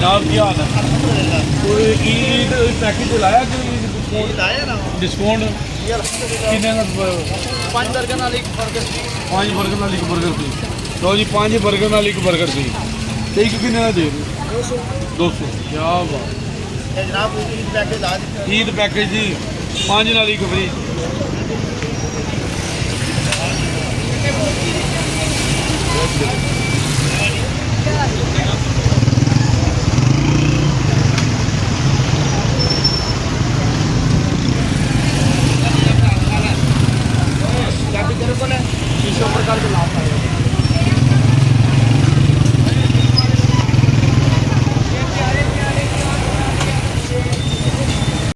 जनाब की हाल है? कोई ईद पैकेज लाया कि ईद लाया ना डिस्काउंट किन्ने का? 5 बर्गर नाल एक बर्गर 5 बर्गर नाल एक बर्गर सी। लो जी 5 बर्गर नाल एक बर्गर सी। ते एक किन्ने का दे रहे? 200। क्या बात। ये जनाब ईद पैकेज आ दिया। ईद पैकेज जी 5 नाल एक फ्री। Yes,